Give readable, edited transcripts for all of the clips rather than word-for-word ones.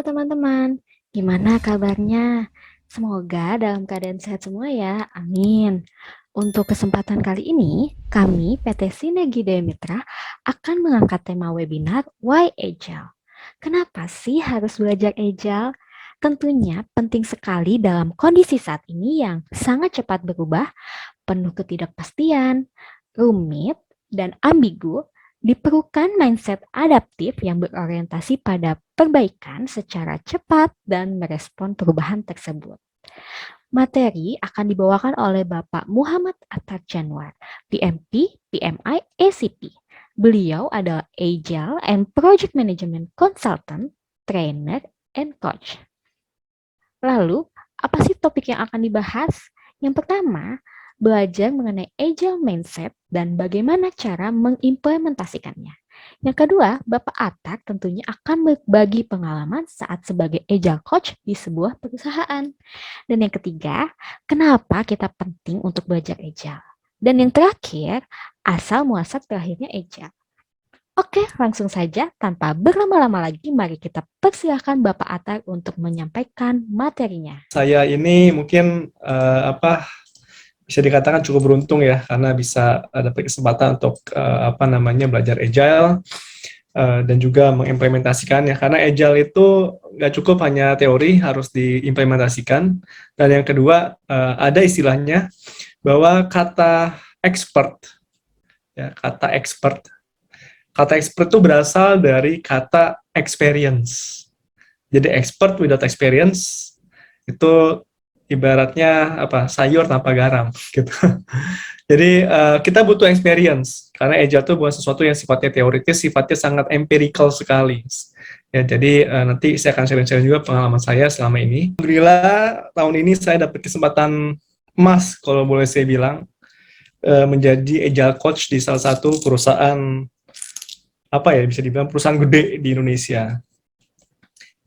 teman-teman, gimana kabarnya? Semoga dalam keadaan sehat semua ya, amin. Untuk kesempatan kali ini, kami PT Sinergi Daya Mitra akan mengangkat tema webinar Why Agile. Kenapa sih harus belajar Agile? Tentunya penting sekali dalam kondisi saat ini yang sangat cepat berubah, penuh ketidakpastian, rumit, dan ambigu. Diperlukan mindset adaptif yang berorientasi pada perbaikan secara cepat dan merespon perubahan tersebut. Materi akan dibawakan oleh Bapak Muhammad Attar Janwar, PMP, PMI, ACP. Beliau adalah Agile and Project Management Consultant, Trainer, and Coach. Lalu, apa sih topik yang akan dibahas? Yang pertama, belajar mengenai agile mindset dan bagaimana cara mengimplementasikannya. Yang kedua, Bapak Atak tentunya akan berbagi pengalaman saat sebagai agile coach di sebuah perusahaan. Dan yang ketiga, kenapa kita penting untuk belajar agile. Dan yang terakhir, asal muasal terakhirnya agile. Oke, langsung saja tanpa berlama-lama lagi, mari kita persilahkan Bapak Atar untuk menyampaikan materinya. Saya ini mungkin bisa dikatakan cukup beruntung ya, karena bisa dapat kesempatan untuk belajar agile dan juga mengimplementasikannya. Karena agile itu nggak cukup hanya teori, harus diimplementasikan. Dan yang kedua, ada istilahnya bahwa kata expert, ya, kata expert itu berasal dari kata experience. Jadi expert without experience itu ibaratnya sayur tanpa garam gitu. Jadi kita butuh experience karena agile itu bukan sesuatu yang sifatnya teoritis, sifatnya sangat empirical sekali. Ya, jadi nanti saya akan sharing-sharing juga pengalaman saya selama ini. Alhamdulillah tahun ini saya dapat kesempatan emas kalau boleh saya bilang menjadi agile coach di salah satu perusahaan bisa dibilang perusahaan gede di Indonesia.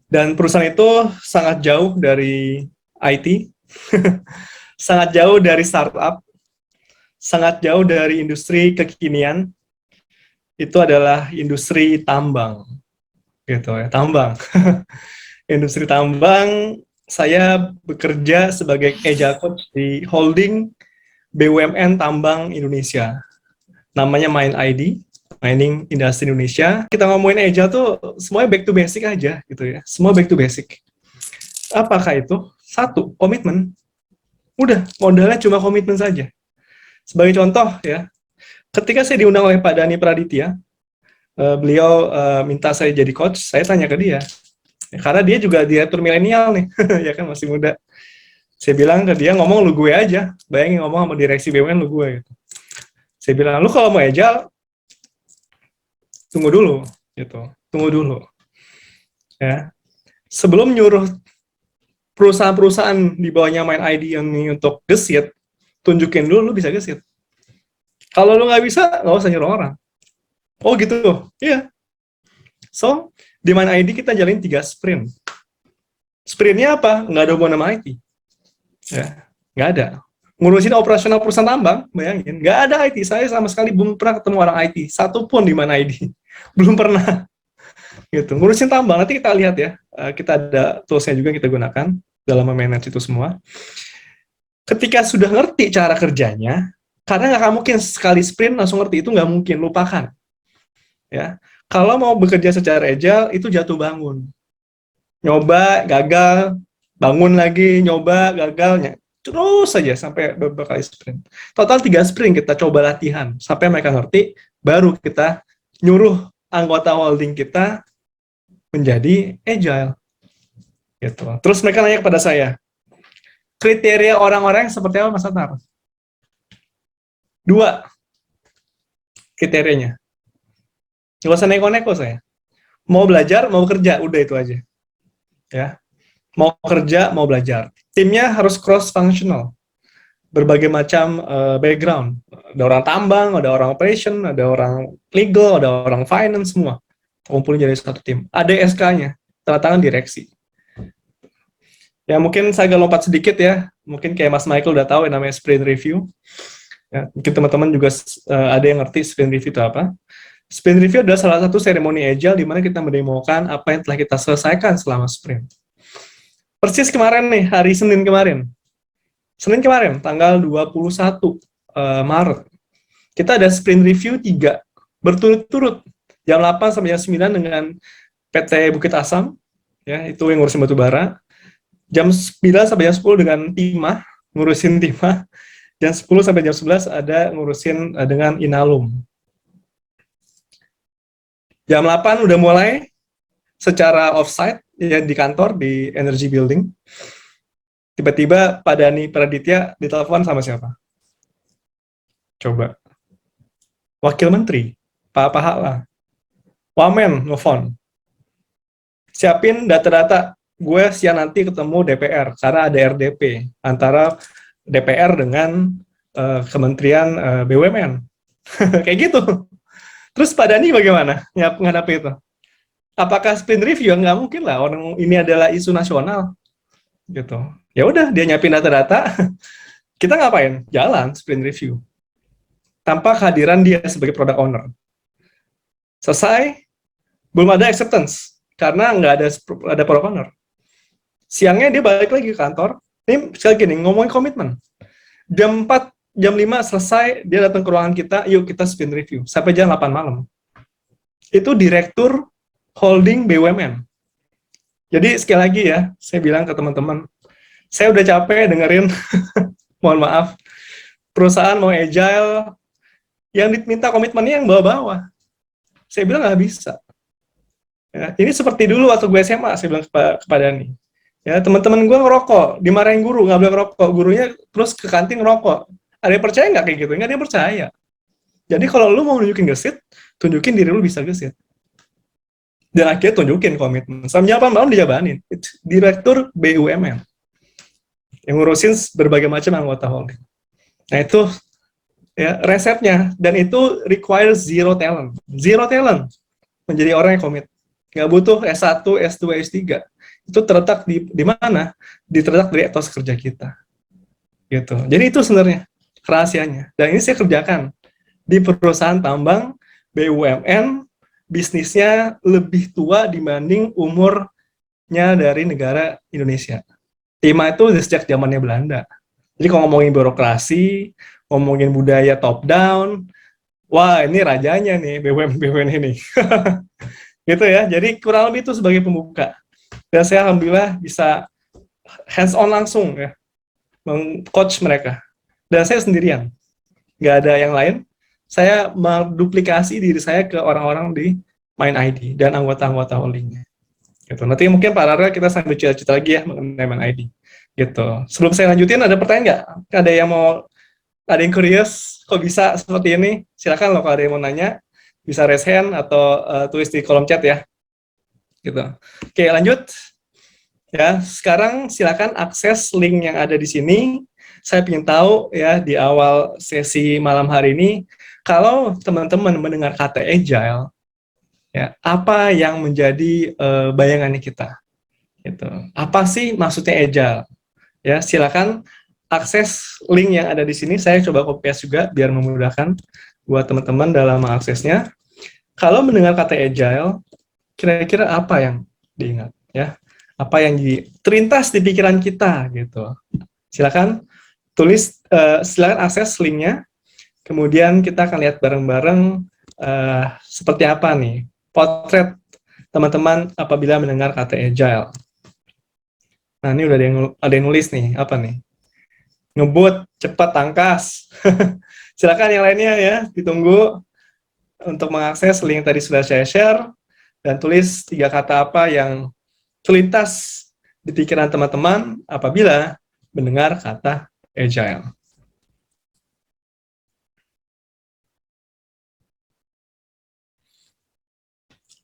Dan perusahaan itu sangat jauh dari IT, sangat jauh dari startup, sangat jauh dari industri kekinian. Itu adalah industri tambang, gitu ya, tambang. Industri tambang. Saya bekerja sebagai agile coach di holding BUMN Tambang Indonesia. Namanya MindID. Mining Industry Indonesia. Kita ngomongin agile tuh semuanya back to basic aja gitu ya. Semua back to basic. Apakah itu? Satu, komitmen. Udah, modalnya cuma komitmen saja. Sebagai contoh ya, ketika saya diundang oleh Pak Dhani Praditya, beliau minta saya jadi coach, saya tanya ke dia. Karena dia juga direktur milenial nih, ya kan masih muda. Saya bilang ke dia, ngomong lu gue aja. Bayangin ngomong sama direksi BUMN lu gue gitu. Saya bilang, lu kalau mau agile, tunggu dulu, gitu. Tunggu dulu. Ya. Sebelum nyuruh perusahaan-perusahaan di bawahnya MindID ini untuk gesit, tunjukin dulu lu bisa gesit. Kalau lu nggak bisa, nggak usah nyuruh orang. Oh gitu? Iya. So, di MindID kita jalin 3 sprint. Sprintnya apa? Nggak ada hubungan sama IT. Ya, nggak ada. Ngurusin operasional perusahaan tambang, bayangin. Nggak ada IT. Saya sama sekali belum pernah ketemu orang IT. Satupun di MindID. Belum pernah. Gitu. Ngurusin tambang, nanti kita lihat ya. Kita ada tools-nya juga kita gunakan dalam memanage itu semua. Ketika sudah ngerti cara kerjanya, karena nggak mungkin sekali sprint langsung ngerti, itu nggak mungkin, lupakan. Ya, kalau mau bekerja secara agile, itu jatuh bangun. Nyoba, gagal, bangun lagi, nyoba, gagalnya. Terus saja sampai beberapa kali sprint. Total 3 sprint kita coba latihan. Sampai mereka ngerti, baru kita nyuruh anggota holding kita menjadi agile. Gitu. Terus mereka nanya kepada saya, kriteria orang-orang seperti apa Mas Atar? 2 kriterianya. Nggak usah neko-neko saya. Mau belajar, mau kerja, udah itu aja. Ya. Mau kerja, mau belajar. Timnya harus cross-functional. Berbagai macam background. Ada orang tambang, ada orang operation, ada orang legal, ada orang finance, semua. Kumpulin jadi satu tim. Ada SK-nya, tanda tangan direksi. Ya mungkin saya agak lompat sedikit ya, mungkin kayak Mas Michael udah tahu yang namanya sprint review. Ya, mungkin teman-teman juga ada yang ngerti sprint review itu apa. Sprint review adalah salah satu seremoni agile di mana kita mendemokan apa yang telah kita selesaikan selama sprint. Persis kemarin nih, hari Senin kemarin. Senin kemarin, tanggal 21 Maret. Kita ada sprint review 3 berturut-turut jam 8 sampai jam 9 dengan PT Bukit Asam, ya, itu yang ngurusin batu bara. Jam 9 sampai jam 10 dengan Timah, ngurusin Timah. Jam 10 sampai jam 11 ada ngurusin dengan Inalum. Jam 8 udah mulai secara offsite ya, di kantor di Energy Building. Tiba-tiba Pak Dani Praditya ditelepon sama siapa? Coba. Wakil Menteri, Pak Pahala. Wamen nelfon. Siapin data-data, gue siang nanti ketemu DPR karena ada RDP antara DPR dengan Kementerian BUMN. Kayak gitu. Terus Pak Dani bagaimana menghadapi itu? Apakah sprint review? Nggak mungkin lah, orang ini adalah isu nasional. Gitu. Ya udah, dia nyiapin data-data, kita ngapain? Jalan sprint review. Tanpa kehadiran dia sebagai product owner. Selesai, belum ada acceptance, karena nggak ada product owner. Siangnya dia balik lagi ke kantor, ini sekali lagi nih, ngomongin komitmen. Jam 4, jam 5 selesai, dia datang ke ruangan kita, yuk kita sprint review, sampai jam 8 malam. Itu Direktur Holding BUMN. Jadi sekali lagi ya, saya bilang ke teman-teman, saya udah capek dengerin, mohon maaf, perusahaan mau agile, yang diminta komitmennya yang bawah-bawah. Saya bilang nggak bisa. Ya, ini seperti dulu waktu gue SMA, saya bilang kepada Dani. Ya, teman-teman gue ngerokok, dimarahin guru, nggak boleh ngerokok. Gurunya terus ke kantin ngerokok. Ada yang percaya nggak kayak gitu? Nggak ada yang percaya. Jadi kalau lu mau nunjukin gesit, tunjukin diri lu bisa gesit. Dan akhirnya tunjukin komitmen. Sampai 8 malam dijabanin. Direktur BUMN. Yang ngurusin berbagai macam anggota holding. Nah itu ya resepnya. Dan itu requires zero talent. Zero talent. Menjadi orang yang komit. Nggak butuh S1, S2, S3. Itu terletak di mana? Terletak dari etos kerja kita. Gitu. Jadi itu sebenarnya rahasianya. Dan ini saya kerjakan di perusahaan tambang BUMN, bisnisnya lebih tua dibanding umurnya dari negara Indonesia. Timah itu udah sejak zamannya Belanda. Jadi kalau ngomongin birokrasi, ngomongin budaya top down, wah ini rajanya nih BUMN ini. Gitu ya. Jadi kurang lebih itu sebagai pembuka. Dan saya alhamdulillah bisa hands on langsung ya, meng-coach mereka. Dan saya sendirian. Nggak ada yang lain. Saya menduplikasi diri saya ke orang-orang di Mind ID dan anggota-anggota holdingnya. Gitu. Nanti mungkin Pak Rara kita sambil cerita lagi ya mengenai Mind ID. Gitu. Sebelum saya lanjutin, ada pertanyaan nggak? Ada yang curious, kok bisa seperti ini? Silakan loh kalau ada yang mau nanya, bisa raise hand atau tulis di kolom chat ya. Gitu. Oke, lanjut. Ya, sekarang silakan akses link yang ada di sini. Saya ingin tahu ya di awal sesi malam hari ini, kalau teman-teman mendengar kata agile, ya apa yang menjadi bayangannya kita? Gitu. Apa sih maksudnya agile? Ya, silakan akses link yang ada di sini. Saya coba copy paste juga biar memudahkan buat teman-teman dalam mengaksesnya. Kalau mendengar kata agile, kira-kira apa yang diingat? Ya, apa yang terlintas di pikiran kita gitu? Silakan tulis, silakan akses linknya. Kemudian kita akan lihat bareng-bareng seperti apa nih potret teman-teman apabila mendengar kata agile. Nah, ini udah ada yang nulis nih, apa nih? Ngebut, cepat, tangkas. Silakan yang lainnya ya, ditunggu untuk mengakses link tadi sudah saya share, dan tulis 3 kata apa yang terlintas di pikiran teman-teman apabila mendengar kata agile.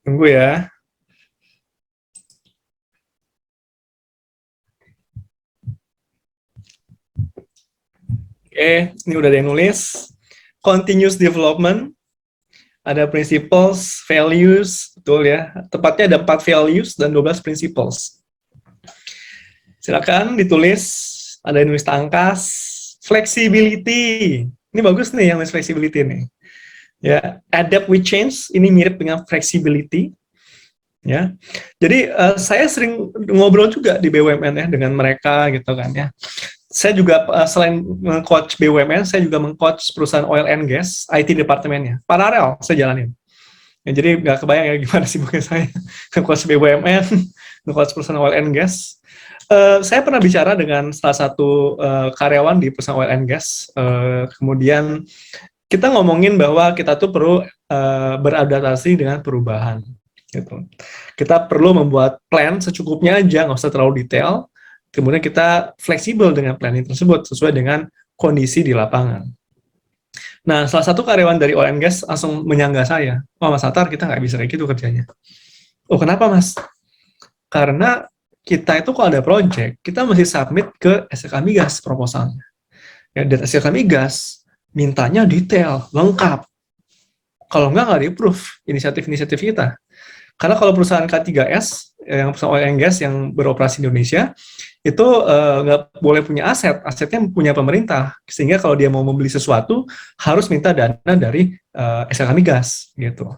Tunggu ya. Oke, ini udah ada yang nulis. Continuous development, ada principles, values, betul ya. Tepatnya ada 4 values dan 12 principles. Silakan ditulis, ada yang nulis tangkas, flexibility. Ini bagus nih yang nulis flexibility nih. Ya, adapt with change ini mirip dengan flexibility. Ya, jadi saya sering ngobrol juga di BUMN ya dengan mereka gitu kan ya. Saya juga selain meng-coach BUMN, saya juga meng-coach perusahaan oil and gas, IT departemennya. Paralel saya jalanin. Ya, jadi nggak kebayang ya gimana sibuknya saya nge-coach BUMN, nge-coach perusahaan oil and gas. Saya pernah bicara dengan salah satu karyawan di perusahaan oil and gas. Kemudian kita ngomongin bahwa kita tuh perlu beradaptasi dengan perubahan. Gitu. Kita perlu membuat plan secukupnya aja, nggak usah terlalu detail. Kemudian kita fleksibel dengan planning tersebut sesuai dengan kondisi di lapangan. Nah, salah satu karyawan dari oil and gas langsung menyangga saya, "Wah, Mas Atar, kita nggak bisa kayak gitu kerjanya." "Oh, kenapa, Mas?" "Karena kita itu kalau ada project, kita mesti submit ke SLK Migas proposalnya. Ya, dan SLK Migas mintanya detail, lengkap. Kalau nggak di-approve inisiatif-inisiatif kita. Karena kalau perusahaan K3S, yang perusahaan oil and gas yang beroperasi di Indonesia, itu nggak boleh punya aset, asetnya punya pemerintah. Sehingga kalau dia mau membeli sesuatu, harus minta dana dari SLK Migas. Gitu.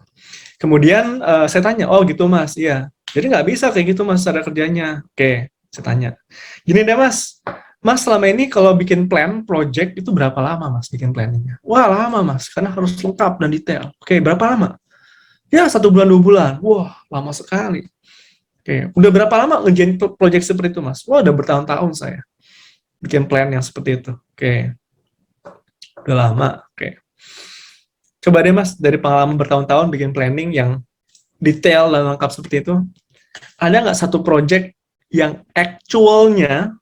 Kemudian saya tanya, "Oh gitu Mas, iya. Jadi nggak bisa kayak gitu Mas cara kerjanya." Oke, saya tanya. "Gini deh Mas, Mas selama ini kalau bikin plan, project, itu berapa lama Mas bikin planningnya?" "Wah lama Mas, karena harus lengkap dan detail." "Oke, berapa lama?" "Ya 1 bulan 2 bulan." "Wah lama sekali." "Oke, udah berapa lama ngerjain project seperti itu Mas?" "Wah udah bertahun-tahun saya bikin plan yang seperti itu." "Oke, udah lama." "Oke. Coba deh Mas, dari pengalaman bertahun-tahun bikin planning yang detail dan lengkap seperti itu, ada nggak satu project yang actualnya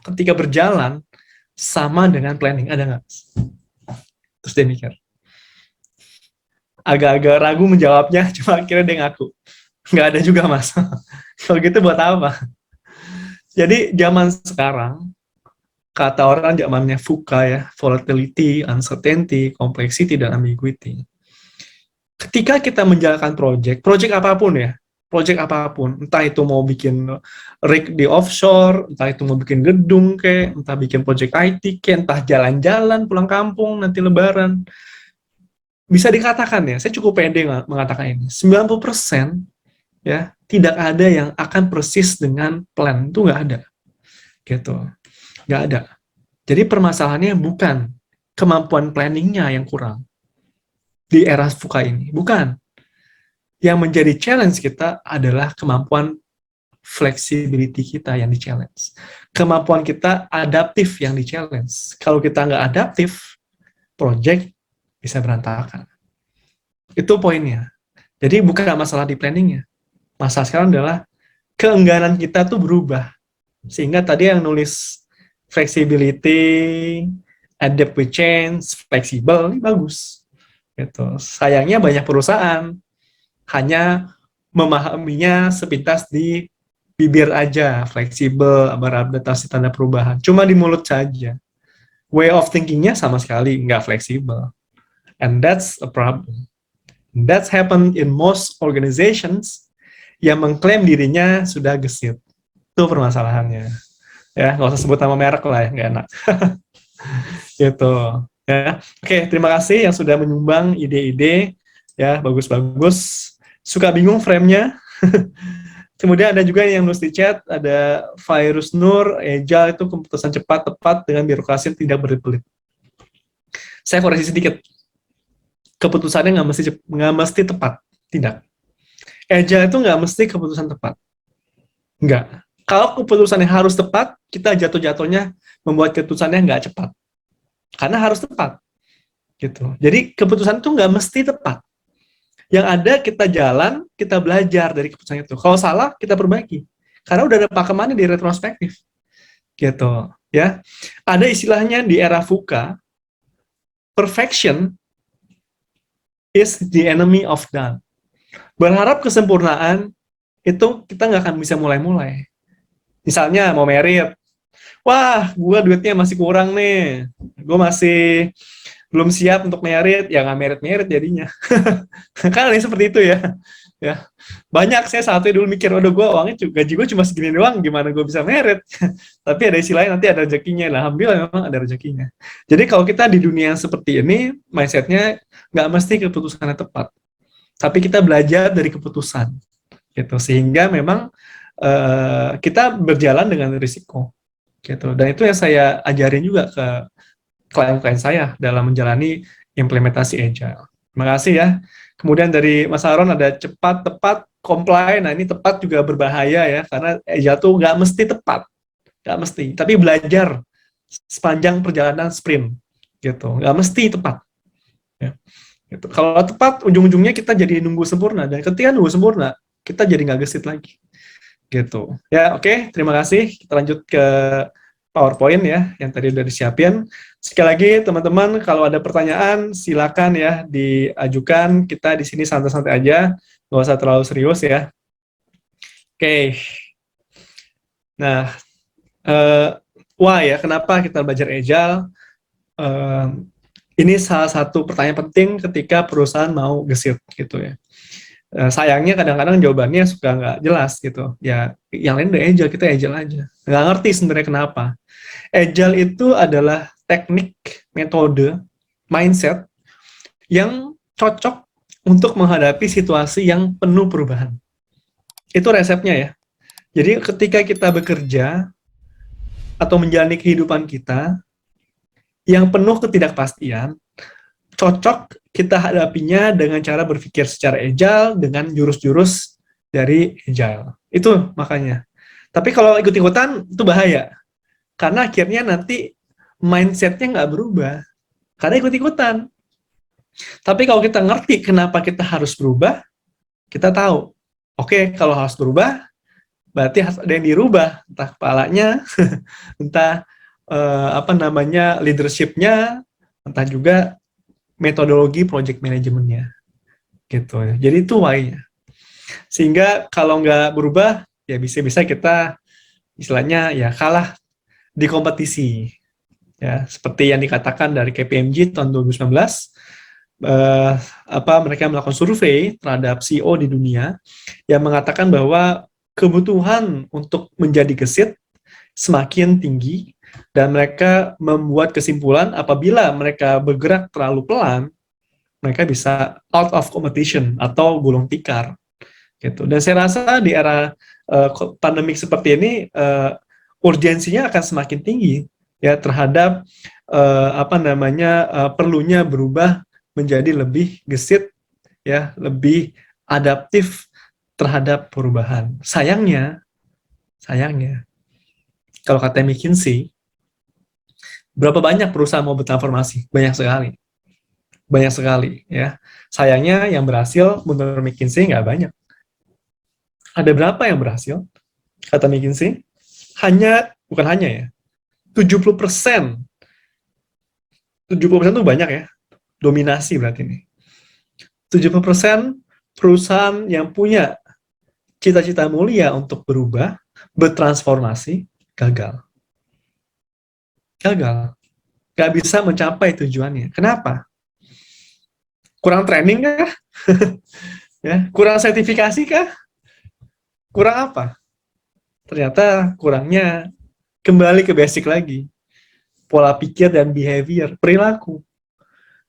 ketika berjalan sama dengan planning? Ada nggak?" Terus dia mikir. Agak-agak ragu menjawabnya, cuma akhirnya dia ngaku. "Nggak ada juga Mas." Kalau gitu buat apa? Jadi zaman sekarang, kata orang zamannya VUCA ya, volatility, uncertainty, complexity, dan ambiguity. Ketika kita menjalankan project apapun ya, project apapun, entah itu mau bikin rig di offshore, entah itu mau bikin gedung ke, entah bikin project IT ke, entah jalan-jalan pulang kampung nanti lebaran, bisa dikatakan ya, saya cukup pede mengatakan ini, 90% ya, tidak ada yang akan persis dengan plan, itu nggak ada, gitu, nggak ada. Jadi permasalahannya bukan kemampuan planningnya yang kurang di era VUCA ini, bukan. Yang menjadi challenge kita adalah kemampuan flexibility kita yang di-challenge. Kemampuan kita adaptif yang di-challenge. Kalau kita nggak adaptif, project bisa berantakan. Itu poinnya. Jadi bukan masalah di planningnya. Masalah sekarang adalah keengganan kita tuh berubah. Sehingga tadi yang nulis flexibility, adapt with change, fleksibel, ini bagus. Gitu. Sayangnya banyak perusahaan hanya memahaminya sepintas di bibir aja, fleksibel, beradaptasi tanda perubahan. Cuma di mulut saja. Way of thinking-nya sama sekali nggak fleksibel. And that's a problem. That's happened in most organizations yang mengklaim dirinya sudah gesit. Itu permasalahannya. Ya, nggak usah sebut nama merek lah ya, nggak enak. Gitu. Ya. Oke, terima kasih yang sudah menyumbang ide-ide. Ya, bagus-bagus. Suka bingung frame-nya. Kemudian ada juga yang nulis di chat, ada Virus Nur, Agile itu keputusan cepat, tepat, dengan birokrasi yang tidak berbelit. Saya koreksi sedikit. Keputusannya nggak mesti tepat. Tidak. Agile itu nggak mesti keputusan tepat. Nggak. Kalau keputusannya harus tepat, kita jatuh-jatuhnya membuat keputusannya nggak cepat. Karena harus tepat. Gitu. Jadi keputusan itu nggak mesti tepat. Yang ada kita jalan, kita belajar dari keputusan itu. Kalau salah, kita perbaiki. Karena udah ada pakemannya di retrospektif. Gitu, ya. Ada istilahnya di era VUCA, perfection is the enemy of done. Berharap kesempurnaan, itu kita nggak akan bisa mulai-mulai. Misalnya mau merit, wah, gue duitnya masih kurang nih. Gue masih belum siap untuk merit, ya nggak merit jadinya. Kan ada yang seperti itu ya. Ya, banyak saya saat itu dulu mikir, waduh gue uangnya gaji gue cuma segini doang, gimana gue bisa merit? Tapi ada isi lain, nanti ada rezekinya. Nah, alhamdulillah memang ada rezekinya. Jadi kalau kita di dunia yang seperti ini, mindsetnya nggak mesti keputusannya tepat, tapi kita belajar dari keputusan, gitu. Sehingga memang kita berjalan dengan risiko, gitu. Dan itu yang saya ajarin juga ke klien-klien saya dalam menjalani implementasi agile. Terima kasih ya. Kemudian dari Mas Aaron ada cepat, tepat, comply. Nah, ini tepat juga berbahaya ya, karena agile tuh nggak mesti tepat, nggak mesti. Tapi belajar sepanjang perjalanan sprint, gitu. Nggak mesti tepat. Ya. Gitu. Kalau tepat, ujung-ujungnya kita jadi nunggu sempurna. Dan ketika nunggu sempurna, kita jadi nggak gesit lagi. Gitu. Ya, oke. Terima kasih. Kita lanjut ke PowerPoint ya, yang tadi udah disiapin. Sekali lagi, teman-teman, kalau ada pertanyaan, silakan ya diajukan. Kita di sini santai-santai aja, nggak usah terlalu serius ya. Oke. Nah, why ya, kenapa kita belajar Agile? Ini salah satu pertanyaan penting ketika perusahaan mau gesit gitu ya. Sayangnya kadang-kadang jawabannya suka nggak jelas gitu. Ya, yang lain udah Agile, kita Agile aja. Nggak ngerti sebenarnya kenapa. Agile itu adalah teknik, metode, mindset yang cocok untuk menghadapi situasi yang penuh perubahan. Itu resepnya ya. Jadi ketika kita bekerja atau menjalani kehidupan kita yang penuh ketidakpastian, cocok kita hadapinya dengan cara berpikir secara agile dengan jurus-jurus dari agile. Itu makanya. Tapi kalau ikut-ikutan itu bahaya. Karena akhirnya nanti mindset-nya nggak berubah. Karena ikut-ikutan. Tapi kalau kita ngerti kenapa kita harus berubah, kita tahu. Oke, kalau harus berubah, berarti harus ada yang dirubah. Entah kepalanya, entah leadership-nya, entah juga metodologi project manajemennya. Gitu ya. Jadi itu why-nya. Sehingga kalau nggak berubah, ya bisa-bisa kita istilahnya ya kalah di kompetisi. Ya, seperti yang dikatakan dari KPMG tahun 2019, mereka melakukan survei terhadap CEO di dunia yang mengatakan bahwa kebutuhan untuk menjadi gesit semakin tinggi dan mereka membuat kesimpulan apabila mereka bergerak terlalu pelan, mereka bisa out of competition atau gulung tikar. Gitu. Dan saya rasa di era pandemik seperti ini urgensinya akan semakin tinggi ya terhadap perlunya berubah menjadi lebih gesit ya, lebih adaptif terhadap perubahan. Sayangnya kalau kata McKinsey, berapa banyak perusahaan mau bertransformasi? Banyak sekali ya. Sayangnya yang berhasil menurut McKinsey nggak banyak. Ada berapa yang berhasil? Kata McKinsey, bukan hanya ya, 70%. 70% itu banyak ya. Dominasi berarti ini. 70% perusahaan yang punya cita-cita mulia untuk berubah, bertransformasi, gagal. Gak bisa mencapai tujuannya. Kenapa? Kurang training kah? Ya, kurang sertifikasi kah? Kurang apa? Ternyata kurangnya kembali ke basic lagi. Pola pikir dan behavior, perilaku.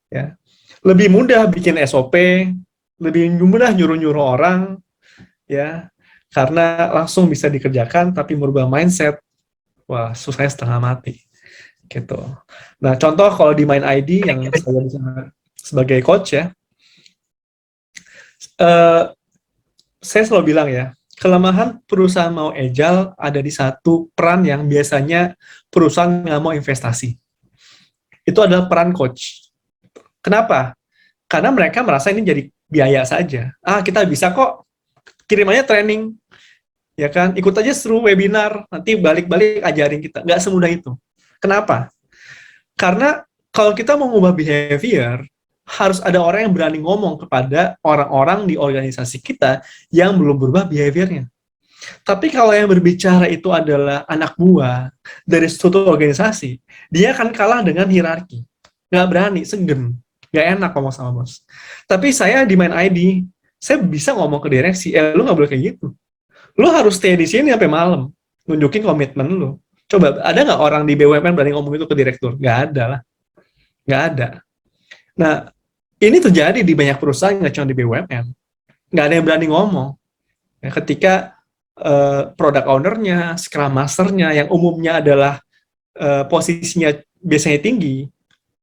Ya. Lebih mudah bikin SOP, lebih mudah nyuruh-nyuruh orang, ya, karena langsung bisa dikerjakan, tapi merubah mindset, wah, susahnya setengah mati. Gitu. Nah, contoh kalau di Mind ID yang saya bisa sebagai coach ya, saya selalu bilang ya, kelemahan perusahaan mau agile ada di satu peran yang biasanya perusahaan nggak mau investasi. Itu adalah peran coach. Kenapa? Karena mereka merasa ini jadi biaya saja. Kita bisa kok, kirim aja training, ya kan? Ikut aja seru webinar, nanti balik-balik ajarin kita. Nggak semudah itu. Kenapa? Karena kalau kita mau mengubah behavior, harus ada orang yang berani ngomong kepada orang-orang di organisasi kita yang belum berubah behaviornya. Tapi kalau yang berbicara itu adalah anak buah dari suatu organisasi, dia akan kalah dengan hierarki. nggak berani, segen, nggak enak ngomong sama bos. Tapi saya di main ID, saya bisa ngomong ke direksi, lu nggak boleh kayak gitu. Lu harus stay di sini sampai malam, nunjukin komitmen lu. Coba, ada nggak orang di BUMN berani ngomong itu ke direktur? Nggak ada lah, nggak ada. Nah, ini terjadi di banyak perusahaan, nggak cuma di BUMN. Nggak ada yang berani ngomong. Ya, ketika product owner-nya, scrum master-nya, yang umumnya adalah posisinya biasanya tinggi,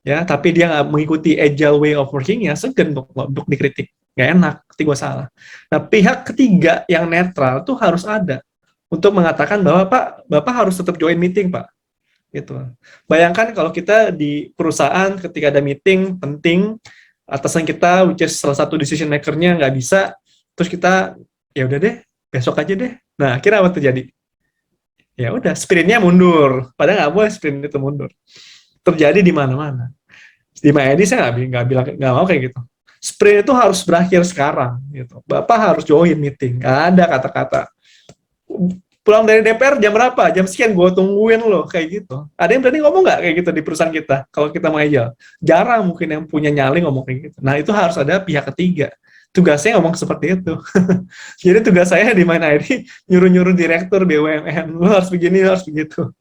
ya, tapi dia nggak mengikuti agile way of working-nya, segan untuk dikritik. Nggak enak, ketika gue salah. Nah, pihak ketiga yang netral tuh harus ada untuk mengatakan bahwa Bapak harus tetap join meeting, Pak. Gitu. Bayangkan kalau kita di perusahaan ketika ada meeting penting, atasan kita, which is salah satu decision maker-nya nggak bisa, terus kita, ya udah deh, besok aja deh. Nah, kira apa terjadi? Ya udah, sprintnya mundur. Padahal nggak boleh sprint itu mundur. Terjadi di mana-mana. Di Mayadi saya nggak bilang nggak mau kayak gitu. Sprint itu harus berakhir sekarang. Gitu. Bapak harus join meeting. Nggak ada kata-kata pulang dari DPR jam berapa? Jam sekian gue tungguin loh, kayak gitu. Ada yang berani ngomong nggak kayak gitu di perusahaan kita? Kalau kita mau agile, jarang mungkin yang punya nyali ngomong kayak gitu. Nah, itu harus ada pihak ketiga. Tugasnya ngomong seperti itu. Jadi tugas saya di Mind ID nyuruh-nyuruh direktur BUMN, lu harus begini, lu harus begitu.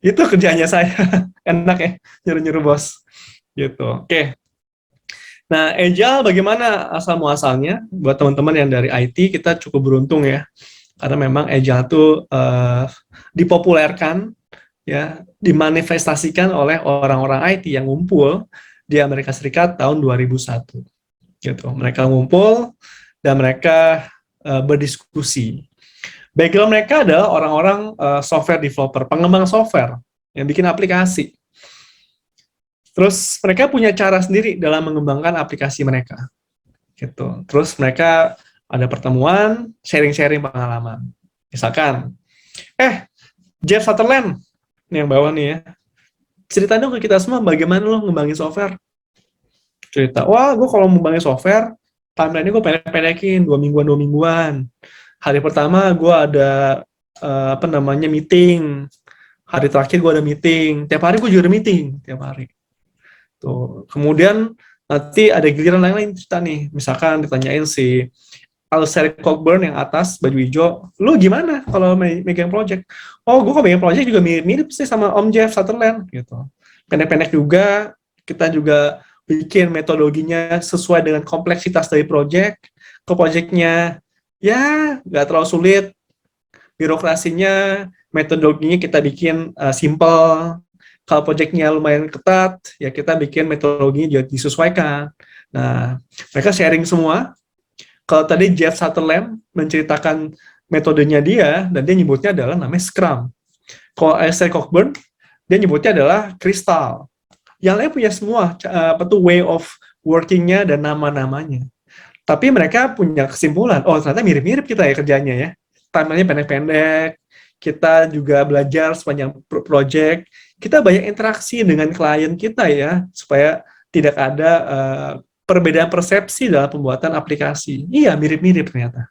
Itu kerjanya saya. Enak ya, nyuruh-nyuruh bos. Gitu. Oke. Nah, agile bagaimana asal muasalnya? Buat teman-teman yang dari IT, kita cukup beruntung ya, karena memang agile itu dipopulerkan, ya, dimanifestasikan oleh orang-orang IT yang ngumpul di Amerika Serikat tahun 2001. Gitu. Mereka ngumpul dan mereka berdiskusi. Background mereka adalah orang-orang software developer, pengembang software yang bikin aplikasi. Terus mereka punya cara sendiri dalam mengembangkan aplikasi mereka. Gitu. Terus mereka ada pertemuan, sharing-sharing pengalaman. Misalkan, Jeff Sutherland, ini yang bawah nih ya, cerita dong ke kita semua bagaimana lo ngembangin software. Cerita, wah gue kalau ngembangin software, timeline-nya gue pendek-pendekin, 2 mingguan. Hari pertama gue ada meeting. Hari terakhir gue ada meeting. Tiap hari gue juga ada meeting, tiap hari. Tuh. Kemudian nanti ada giliran lain-lain cerita nih. Misalkan ditanyain si Alistair Cockburn yang atas baju hijau, lu gimana kalau megang project? Oh, gue kalau megang project juga mirip sih sama Om Jeff Sutherland gitu. Pendek-pendek juga, kita juga bikin metodologinya sesuai dengan kompleksitas dari project. Ke projectnya ya nggak terlalu sulit, birokrasinya, metodologinya kita bikin simple. Kalau projectnya lumayan ketat, ya kita bikin metodologinya juga disesuaikan. Nah, mereka sharing semua. Kalau tadi Jeff Sutherland menceritakan metodenya dia, dan dia nyebutnya adalah namanya Scrum. Kalau Alistair Cockburn, dia nyebutnya adalah Crystal. Yang lain punya semua way of working-nya dan nama-namanya. Tapi mereka punya kesimpulan, oh ternyata mirip-mirip kita ya kerjanya ya. Timeline-nya pendek-pendek, kita juga belajar sepanjang project, kita banyak interaksi dengan klien kita ya, supaya tidak ada perbedaan persepsi dalam pembuatan aplikasi. Iya, mirip-mirip ternyata.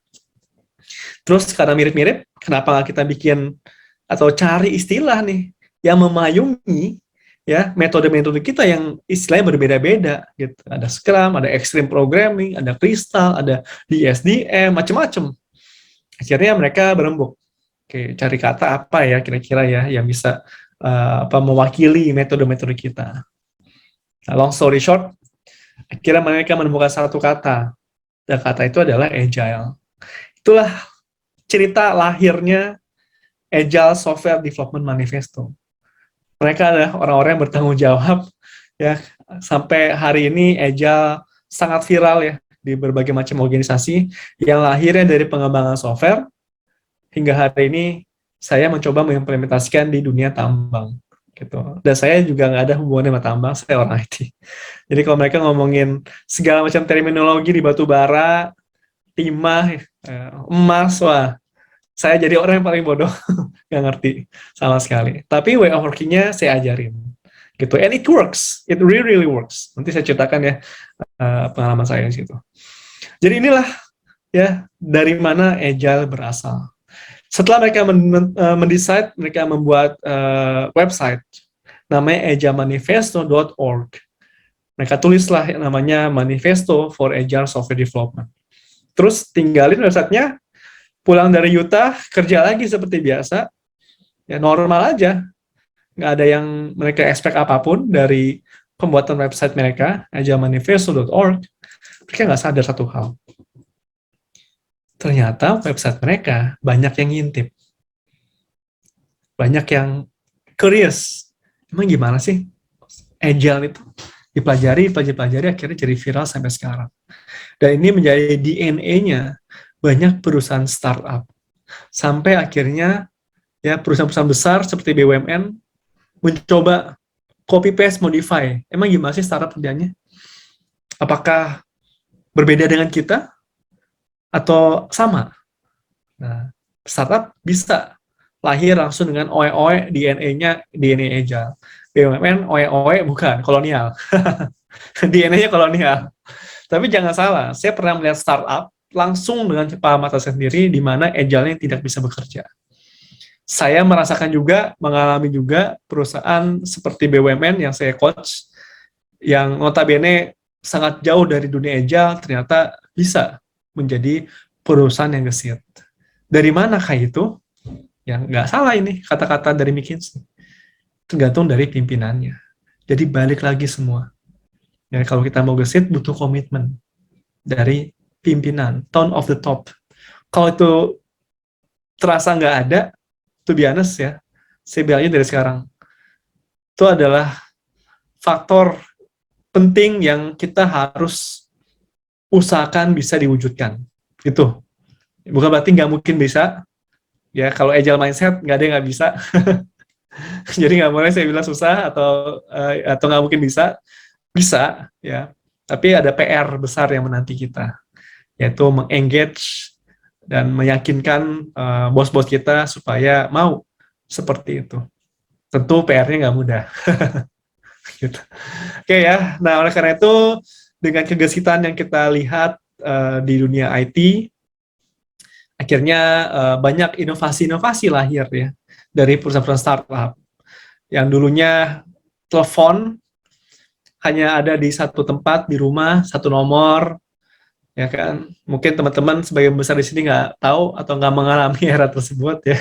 Terus karena mirip-mirip, kenapa nggak kita bikin atau cari istilah nih yang memayungi ya metode-metode kita yang istilahnya berbeda-beda gitu. Ada Scrum, ada Extreme Programming, ada Crystal, ada DSDM, macam-macam. Akhirnya mereka berembuk. Oke, cari kata apa ya kira-kira ya yang bisa mewakili metode-metode kita. Nah, long story short, akhirnya mereka menemukan satu kata, dan kata itu adalah agile. Itulah cerita lahirnya Agile Software Development Manifesto. Mereka adalah orang-orang yang bertanggung jawab, ya, sampai hari ini Agile sangat viral ya di berbagai macam organisasi yang lahirnya dari pengembangan software. Hingga hari ini saya mencoba mengimplementasikan di dunia tambang. Gitu. Dan saya juga nggak ada hubungannya sama tambang, saya orang IT. Jadi kalau mereka ngomongin segala macam terminologi di batu bara, timah, emas, wah, saya jadi orang yang paling bodoh, nggak ngerti sama sekali. Tapi way of working-nya saya ajarin. Gitu. And it works, it really works. Nanti saya ceritakan ya pengalaman saya di situ. Jadi inilah ya dari mana Agile berasal. Setelah mereka mendesain, mereka membuat website namanya agilemanifesto.org. Mereka tulislah yang namanya Manifesto for Agile Software Development. Terus tinggalin websitenya, pulang dari Utah, kerja lagi seperti biasa, ya normal aja. Nggak ada yang mereka expect apapun dari pembuatan website mereka, agilemanifesto.org. Mereka nggak sadar satu hal. Ternyata website mereka banyak yang ngintip. Banyak yang curious. Emang gimana sih Agile itu? Dipelajari, akhirnya jadi viral sampai sekarang. Dan ini menjadi DNA-nya banyak perusahaan startup. Sampai akhirnya ya perusahaan-perusahaan besar seperti BUMN mencoba copy paste modify. Emang gimana sih startup kerjanya? Apakah berbeda dengan kita atau sama? Nah, startup bisa lahir langsung dengan OE-OE DNA-nya DNA Agile. BUMN OE-OE bukan kolonial. DNA-nya kolonial. Tapi jangan salah, saya pernah melihat startup langsung dengan kepala mata sendiri di mana Agile-nya tidak bisa bekerja. Saya merasakan juga, mengalami juga perusahaan seperti BUMN yang saya coach, yang notabene sangat jauh dari dunia Agile, ternyata bisa menjadi perusahaan yang gesit. Dari manakah itu? Ya nggak salah ini kata-kata dari McKinsey. Tergantung dari pimpinannya. Jadi balik lagi semua. Ya, kalau kita mau gesit, butuh komitmen dari pimpinan, tone of the top. Kalau itu terasa nggak ada, to be honest ya, saya bilangnya dari sekarang, itu adalah faktor penting yang kita harus usahakan bisa diwujudkan. Itu. Bukan berarti nggak mungkin bisa, ya kalau agile mindset, nggak ada yang nggak bisa. Jadi nggak boleh saya bilang susah atau nggak mungkin bisa. Bisa, ya. Tapi ada PR besar yang menanti kita, yaitu mengengage dan meyakinkan bos-bos kita supaya mau seperti itu. Tentu PR-nya nggak mudah. Gitu. Oke ya, nah oleh karena itu dengan kegesitan yang kita lihat di dunia IT, akhirnya banyak inovasi-inovasi lahir ya dari perusahaan-perusahaan startup yang dulunya telepon hanya ada di satu tempat di rumah, satu nomor, ya kan? Mungkin teman-teman sebagian besar di sini nggak tahu atau nggak mengalami era tersebut ya.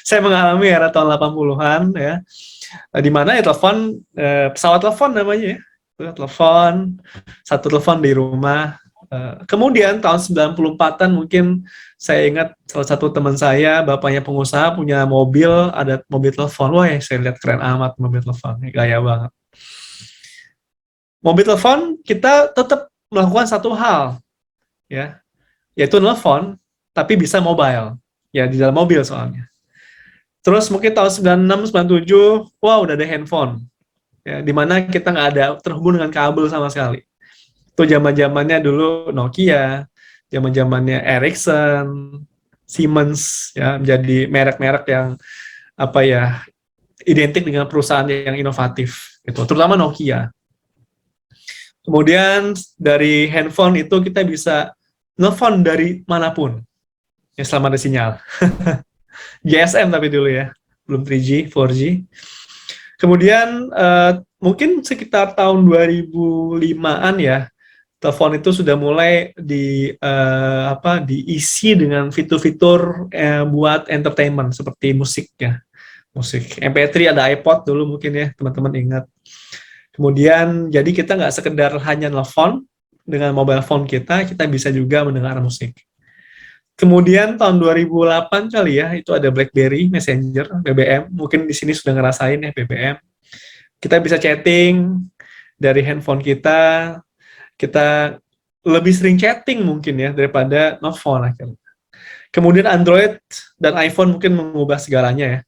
Saya mengalami era tahun 80-an ya, di mana ya telepon, pesawat telepon namanya ya. Telepon, satu telepon di rumah. Kemudian tahun 94-an mungkin saya ingat salah satu teman saya, bapaknya pengusaha, punya mobil, ada mobil telepon. Wah, saya lihat keren amat mobil telepon, gaya banget. Mobil telepon kita tetap melakukan satu hal, ya, yaitu nelfon, tapi bisa mobile, ya di dalam mobil soalnya. Terus mungkin tahun 96, 97, wah udah ada handphone, ya, di mana kita nggak ada terhubung dengan kabel sama sekali. Itu zaman-zamannya dulu Nokia, zaman-zamannya Ericsson, Siemens, ya, menjadi merek-merek yang apa ya identik dengan perusahaan yang inovatif, gitu. Terutama Nokia. Kemudian dari handphone itu kita bisa nelfon dari manapun, ya selama ada sinyal. GSM tapi dulu ya, belum 3G, 4G. Kemudian mungkin sekitar tahun 2005-an ya, telepon itu sudah mulai diisi dengan fitur-fitur buat entertainment seperti musik ya. Musik MP3, ada iPod dulu mungkin ya, teman-teman ingat. Kemudian jadi kita nggak sekedar hanya nelfon, dengan mobile phone kita bisa juga mendengar musik. Kemudian tahun 2008 kali ya, itu ada BlackBerry Messenger, BBM. Mungkin di sini sudah ngerasain ya BBM. Kita bisa chatting dari handphone kita lebih sering chatting mungkin ya daripada nelfon akhirnya. Kemudian Android dan iPhone mungkin mengubah segalanya ya.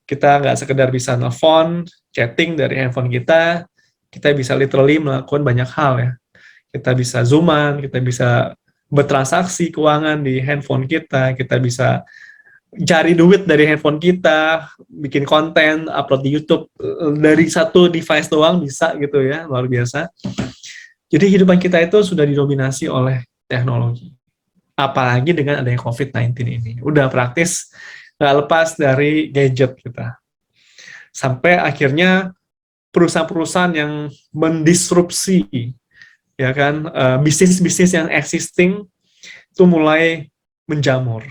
Kita nggak sekedar bisa nelfon, chatting dari handphone kita bisa literally melakukan banyak hal ya. Kita bisa zooman, kita bisa bertransaksi keuangan di handphone kita bisa cari duit dari handphone kita, bikin konten, upload di YouTube, dari satu device doang bisa gitu ya, luar biasa. Jadi kehidupan kita itu sudah didominasi oleh teknologi. Apalagi dengan adanya COVID-19 ini. Udah praktis, nggak lepas dari gadget kita. Sampai akhirnya perusahaan-perusahaan yang mendisrupsi, ya kan, bisnis-bisnis yang existing itu mulai menjamur.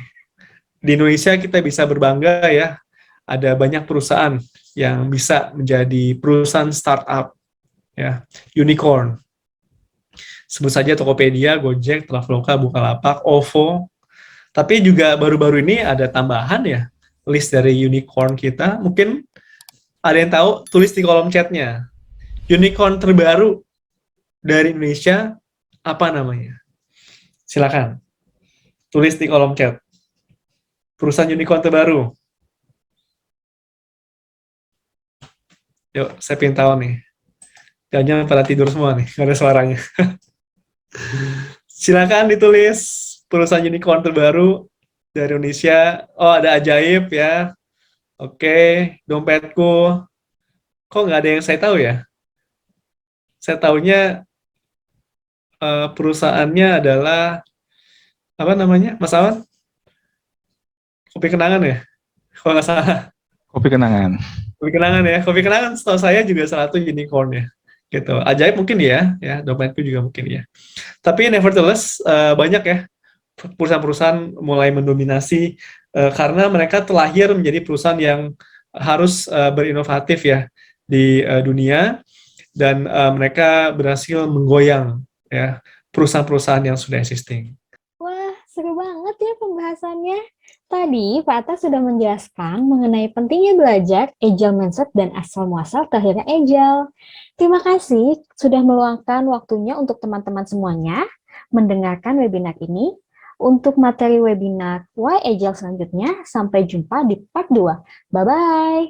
Di Indonesia kita bisa berbangga ya, ada banyak perusahaan yang bisa menjadi perusahaan startup, ya, unicorn. Sebut saja Tokopedia, Gojek, Traveloka, Bukalapak, OVO. Tapi juga baru-baru ini ada tambahan ya, list dari unicorn kita. Mungkin ada yang tahu, tulis di kolom chatnya. Unicorn terbaru dari Indonesia, apa namanya? Silakan. Tulis di kolom chat. Perusahaan unicorn terbaru. Yuk, saya pengen tahu nih. Jangan pada tidur semua nih, nggak ada suaranya. Silakan ditulis perusahaan unicorn terbaru dari Indonesia. Oh, ada Ajaib ya. Oke, dompetku. Kok nggak ada yang saya tahu ya? Saya tahunya perusahaannya adalah apa namanya, Mas Awan? Kopi Kenangan ya? Kalau nggak salah. Kopi kenangan. Kopi Kenangan ya. Kopi Kenangan setahu saya juga salah satu unicorn ya. Gitu. Ajaib mungkin ya, dompetku juga mungkin ya. Tapi nevertheless banyak ya perusahaan-perusahaan mulai mendominasi karena mereka terlahir menjadi perusahaan yang harus berinovatif ya di dunia, dan mereka berhasil menggoyang ya perusahaan-perusahaan yang sudah existing. Wah, seru banget ya pembahasannya. Tadi Pak Atta sudah menjelaskan mengenai pentingnya belajar agile mindset dan asal-muasal terakhirnya agile. Terima kasih sudah meluangkan waktunya untuk teman-teman semuanya mendengarkan webinar ini. Untuk materi webinar Why Agile selanjutnya, sampai jumpa di part 2. Bye-bye!